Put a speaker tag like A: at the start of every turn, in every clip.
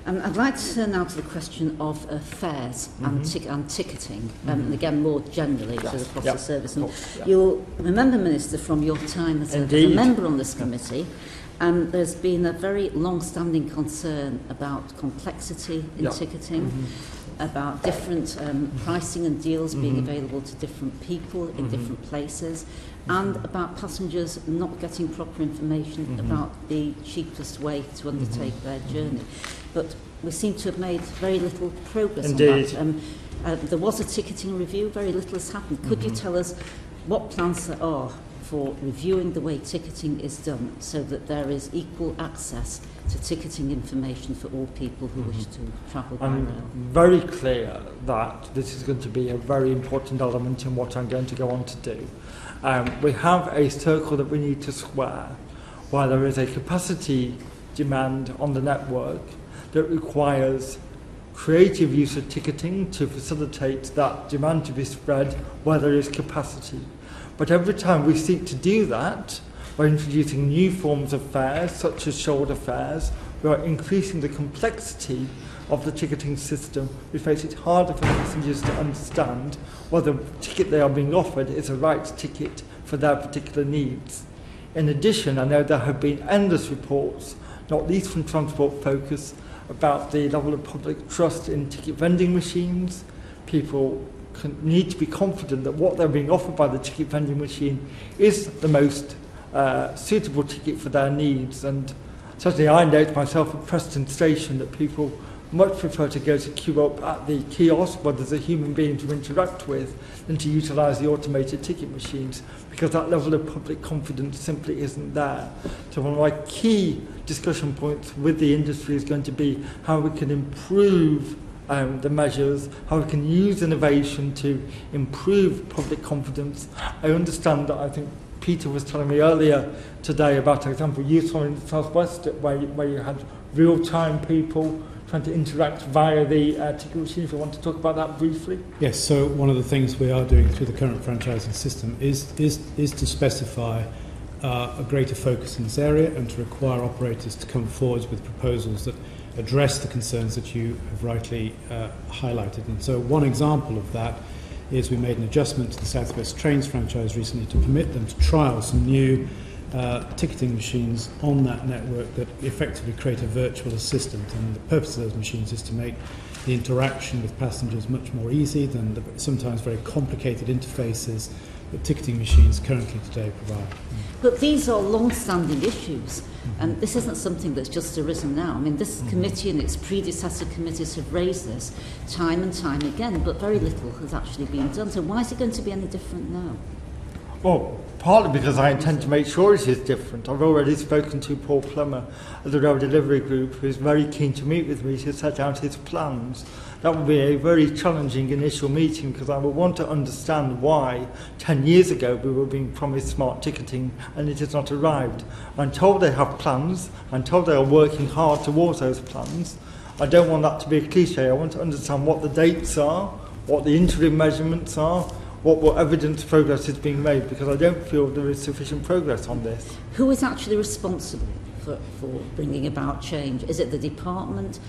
A: I'd like to turn now to the question of fares and ticketing, and again more generally to the cost of service. And you'll remember, Minister, from your time as a member on this committee, there's been a very long-standing concern about complexity in ticketing, about different pricing and deals being available to different people in different places, and about passengers not getting proper information about the cheapest way to undertake their journey. But we seem to have made very little progress on that. There was a ticketing review, very little has happened. Could you tell us what plans there are for reviewing the way ticketing is done so that there is equal access to ticketing information for all people who wish to travel by rail?
B: I'm very clear that this is going to be a very important element in what I'm going to go on to do. We have a circle that we need to square, while there is a capacity demand on the network that requires creative use of ticketing to facilitate that demand to be spread where there is capacity. But every time we seek to do that, by introducing new forms of fares, such as shoulder fares, we are increasing the complexity of the ticketing system, which makes it harder for passengers to understand whether the ticket they are being offered is the right ticket for their particular needs. In addition, I know there have been endless reports, not least from Transport Focus, about the level of public trust in ticket vending machines. People need to be confident that what they're being offered by the ticket vending machine is the most suitable ticket for their needs. And certainly I note myself at Preston Station that people much prefer to go to queue up at the kiosk where there's a human being to interact with than to utilise the automated ticket machines, because that level of public confidence simply isn't there. So one of my key discussion points with the industry is going to be how we can improve the measures, how we can use innovation to improve public confidence. I understand that, I think Peter was telling me earlier today about, for example, you saw in the South West where you had real-time people trying to interact via the ticket machine. If you want to talk about that briefly.
C: Yes, so one of the things we are doing through the current franchising system is to specify a greater focus in this area and to require operators to come forward with proposals that address the concerns that you have rightly highlighted. And so one example of that is we made an adjustment to the South West Trains franchise recently to permit them to trial some new ticketing machines on that network that effectively create a virtual assistant, and the purpose of those machines is to make the interaction with passengers much more easy than the sometimes very complicated interfaces that ticketing machines currently today provide.
A: But these are long-standing issues, and this isn't something that's just arisen now. I mean, this committee and its predecessor committees have raised this time and time again, but very little has actually been done. So why is it going to be any different now?
B: Well, partly because I intend to make sure it is different. I've already spoken to Paul Plummer of the Rail Delivery Group, who is very keen to meet with me to set out his plans. That will be a very challenging initial meeting, because I will want to understand why 10 years ago we were being promised smart ticketing and it has not arrived. I'm told they have plans, I'm told they are working hard towards those plans. I don't want that to be a cliche. I want to understand what the dates are, what the interim measurements are, what evidence progress is being made, because I don't feel there is sufficient progress on this.
A: Who is actually responsible for bringing about change? Is it the department?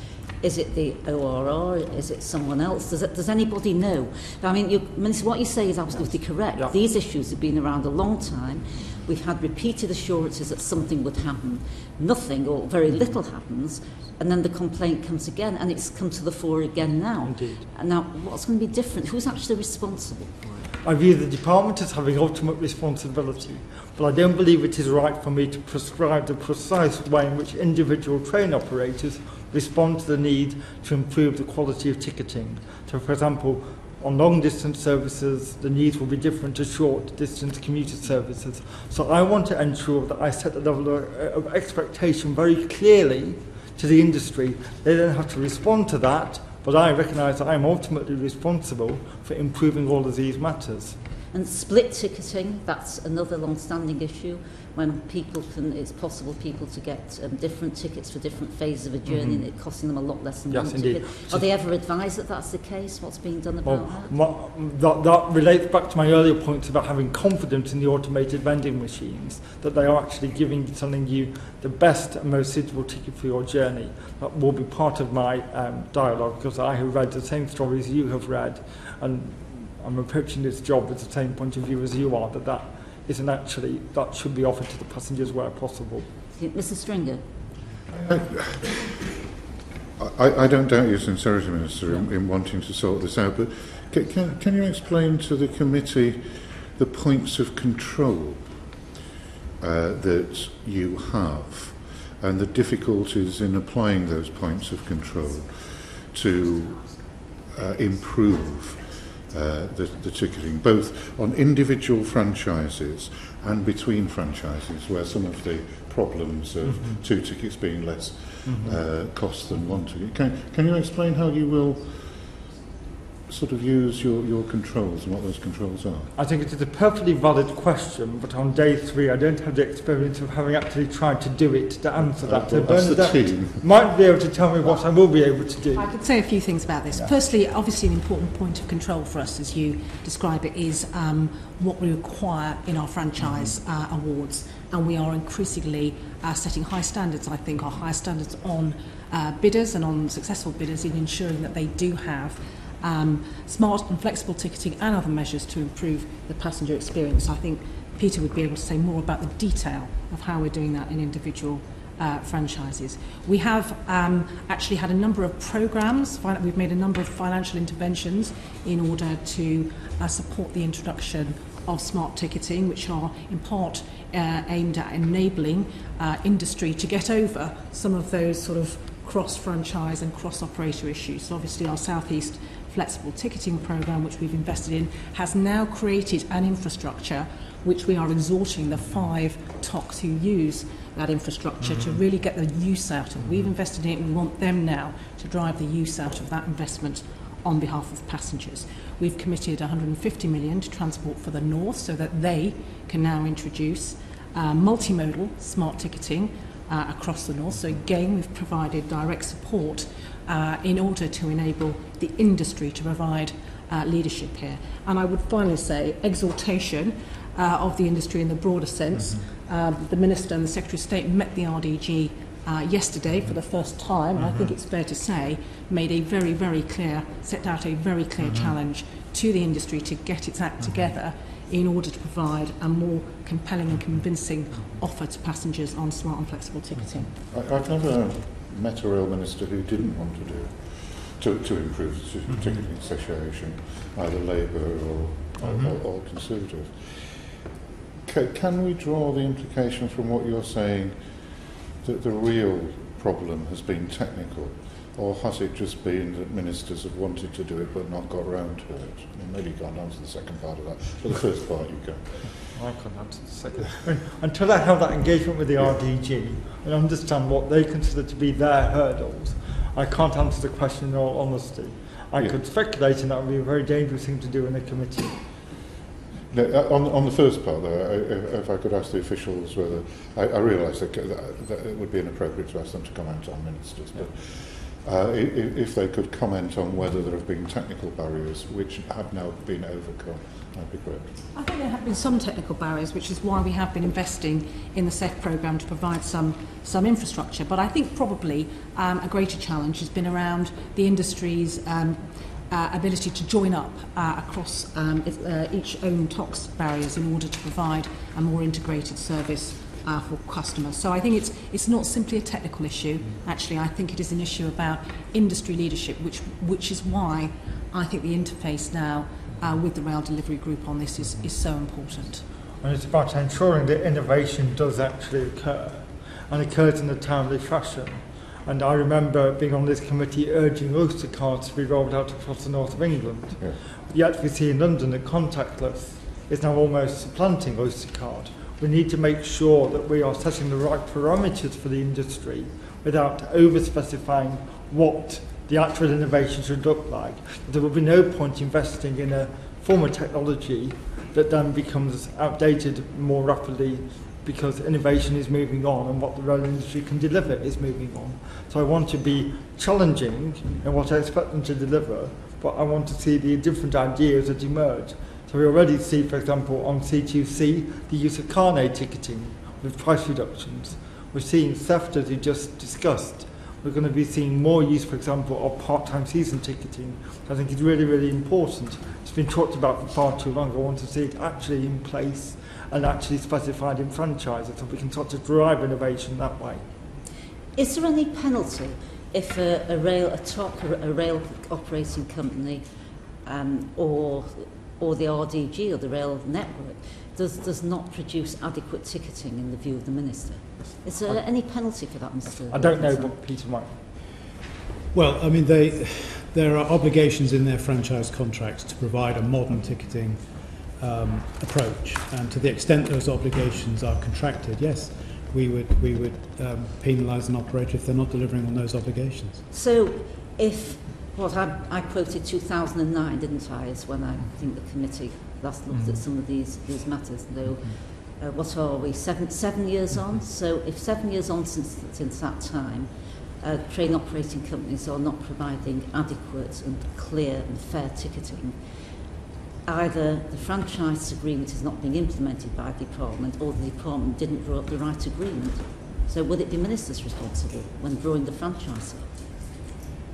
A: Is it the ORR? Is it someone else? Does anybody know? I mean, what you say is absolutely correct.
B: Yeah.
A: These issues have been around a long time. We've had repeated assurances that something would happen. Nothing or very little happens, and then the complaint comes again, and it's come to the fore again now.
B: Indeed.
A: And now, what's going to be different? Who's actually responsible for it?
B: I view the department as having ultimate responsibility, but I don't believe it is right for me to prescribe the precise way in which individual train operators respond to the need to improve the quality of ticketing. So, for example, on long-distance services, the needs will be different to short-distance commuter services. So I want to ensure that I set the level of expectation very clearly to the industry. They then have to respond to that, but I recognise that I am ultimately responsible for improving all of these matters.
A: And split ticketing, that's another long-standing issue, when it's possible people to get different tickets for different phases of a journey, and it costing them a lot less than one ticket. Are they ever advised that that's the case? What's being done about that?
B: That relates back to my earlier points about having confidence in the automated vending machines, that they are actually telling you the best and most suitable ticket for your journey. That will be part of my dialogue, because I have read the same stories you have read, and I'm approaching this job with the same point of view as you are, that should be offered to the passengers where possible.
A: Mr. Stringer.
D: I don't doubt your sincerity, Minister, in wanting to sort this out, but can you explain to the committee the points of control that you have and the difficulties in applying those points of control to improve the ticketing, both on individual franchises and between franchises, where some of the problems of two tickets being less cost than one ticket. Can you explain how you will sort of use your controls and what those controls are?
B: I think it is a perfectly valid question, but on day 3 I don't have the experience of having actually tried to do it to answer that. So Bernadette might be able to tell me what I will be able to do.
E: I could say a few things about this. Yeah. Firstly, obviously an important point of control for us, as you describe it, is what we require in our franchise awards. And we are increasingly setting high standards, I think, high standards on bidders and on successful bidders in ensuring that they do have smart and flexible ticketing and other measures to improve the passenger experience. I think Peter would be able to say more about the detail of how we're doing that in individual franchises. We have actually had a number of programmes. We've made a number of financial interventions in order to support the introduction of smart ticketing, which are in part aimed at enabling industry to get over some of those sort of cross-franchise and cross-operator issues. So obviously our South East flexible ticketing programme, which we've invested in, has now created an infrastructure which we are exhorting the 5 TOCs who use that infrastructure to really get the use out of. We've invested in it, and we want them now to drive the use out of that investment on behalf of passengers. We've committed 150 million to Transport for the North so that they can now introduce multimodal smart ticketing across the North. So again, we've provided direct support in order to enable the industry to provide leadership here. And I would finally say exhortation of the industry in the broader sense. The Minister and the Secretary of State met the RDG yesterday for the first time, and I think it's fair to say set out a very clear challenge to the industry to get its act together in order to provide a more compelling and convincing offer to passengers on smart and flexible ticketing.
D: I've never met a rail minister who didn't want to do to improve the ticketing situation, either Labour or Conservative. Can we draw the implication from what you're saying that the real problem has been technical, or has it just been that ministers have wanted to do it but not got round to it? I mean, maybe you can't answer the second part of that, but the first part you can. I can't answer the second.
B: Until I have that engagement with the RDG and understand what they consider to be their hurdles, I can't answer the question in all honesty. I could speculate, and that would be a very dangerous thing to do in a committee.
D: No, on the first part, though, if I could ask the officials whether... I realise that it would be inappropriate to ask them to comment on ministers, but if they could comment on whether there have been technical barriers which have now been overcome, that'd be great.
E: I think there have been some technical barriers, which is why we have been investing in the CEF programme to provide some infrastructure. But I think probably a greater challenge has been around the industry's ability to join up across each own TOC's barriers in order to provide a more integrated service for customers. So I think it's not simply a technical issue. Actually, I think it is an issue about industry leadership, which is why I think the interface now with the Rail Delivery Group on this is so important.
B: And it's about ensuring that innovation does actually occur and occurs in a timely fashion. And I remember being on this committee urging Oyster cards to be rolled out across the north of England. Yeah. Yet we see in London that contactless is now almost supplanting Oyster card. We need to make sure that we are setting the right parameters for the industry without over-specifying what the actual innovation should look like. There will be no point investing in a former technology that then becomes outdated more rapidly because innovation is moving on and what the rail industry can deliver is moving on. So I want to be challenging in what I expect them to deliver, but I want to see the different ideas that emerge. So we already see, for example, on C2C, the use of carnet ticketing with price reductions. We're seeing theft, as you just discussed. We're going to be seeing more use, for example, of part-time season ticketing. I think is really, really important. It's been talked about for far too long. I want to see it actually in place and actually specified in franchises so we can start to drive innovation that way.
A: Is there any penalty if a rail operating company or the RDG or the rail network does not produce adequate ticketing in the view of the Minister? Is there any penalty for that, Mr.
B: I don't know, but Peter might.
C: Well, I mean, there are obligations in their franchise contracts to provide a modern ticketing approach, and to the extent those obligations are contracted, yes, we would penalise an operator if they're not delivering on those obligations.
A: So, if I quoted 2009, didn't I? Is when I think the committee last looked at some of these matters. Though, what are we? 7 years on? So, if 7 years on since that time, train operating companies are not providing adequate and clear and fair ticketing, either the franchise agreement is not being implemented by the department or the department didn't draw up the right agreement. So would it be Ministers responsible when drawing the franchise up?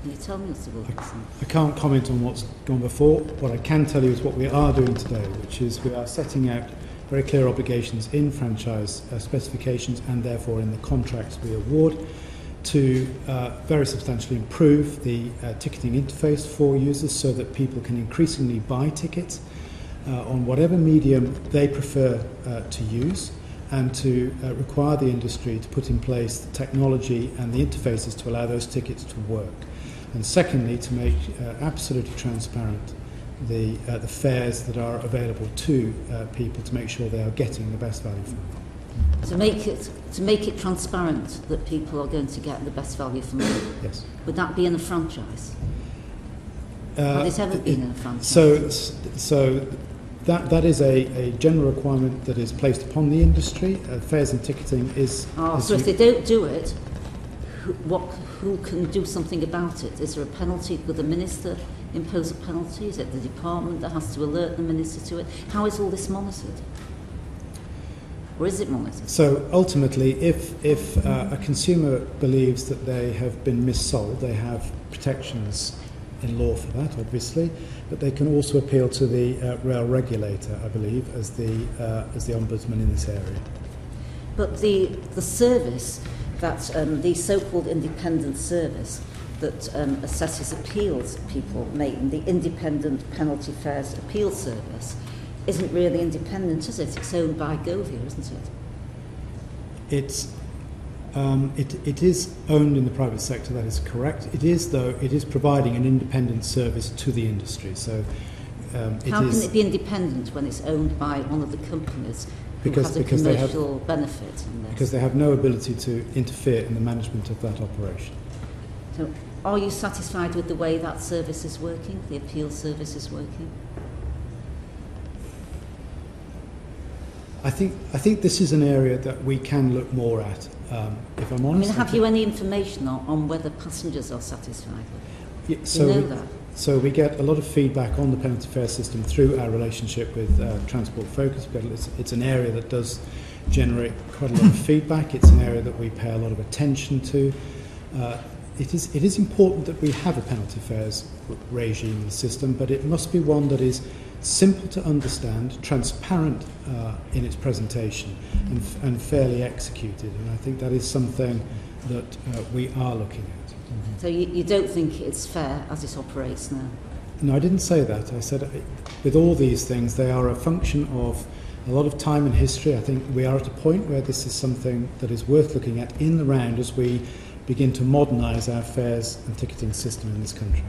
A: Can you tell me, Mr. Wilkinson?
C: I can't comment on what's gone before. What I can tell you is what we are doing today, which is we are setting out very clear obligations in franchise specifications and therefore in the contracts we award to very substantially improve the ticketing interface for users so that people can increasingly buy tickets on whatever medium they prefer to use, and to require the industry to put in place the technology and the interfaces to allow those tickets to work. And secondly, to make absolutely transparent the fares that are available to people to make sure they are getting the best value for them.
A: To make it transparent that people are going to get the best value for money.
C: Yes.
A: Would that be in a franchise? Has it ever been in a franchise?
C: So that is a general requirement that is placed upon the industry. Fares and ticketing is.
A: So if they don't do it, who can do something about it? Is there a penalty? Would the Minister impose a penalty? Is it the department that has to alert the Minister to it? How is all this monitored? Or is it monitored?
C: So ultimately, if a consumer believes that they have been missold, they have protections in law for that, obviously, but they can also appeal to the rail regulator, I believe, as the ombudsman in this area.
A: But the service that the so-called independent service that assesses appeals people make, the Independent Penalty Fares Appeal Service, isn't really independent, is it? It's owned by Govia, isn't it?
C: It is owned in the private sector, that is correct. It is providing an independent service to the industry. So
A: how can it be independent when it's owned by one of the companies who has a commercial benefit in this?
C: Because they have no ability to interfere in the management of that operation.
A: So are you satisfied with the way that service is working, the appeal service is working?
C: I think this is an area that we can look more at, if I'm honest.
A: Have you any information on whether passengers are satisfied with it?
C: So you know that? So we get a lot of feedback on the penalty fare system through our relationship with Transport Focus. It's an area that does generate quite a lot of feedback. It's an area that we pay a lot of attention to. It is important that we have a penalty fares regime in the system, but it must be one that is simple to understand, transparent in its presentation, and fairly executed. And I think that is something that we are looking at.
A: So you don't think it's fair as it operates now?
C: No, I didn't say that. I said with all these things, they are a function of a lot of time and history. I think we are at a point where this is something that is worth looking at in the round as we begin to modernise our fares and ticketing system in this country.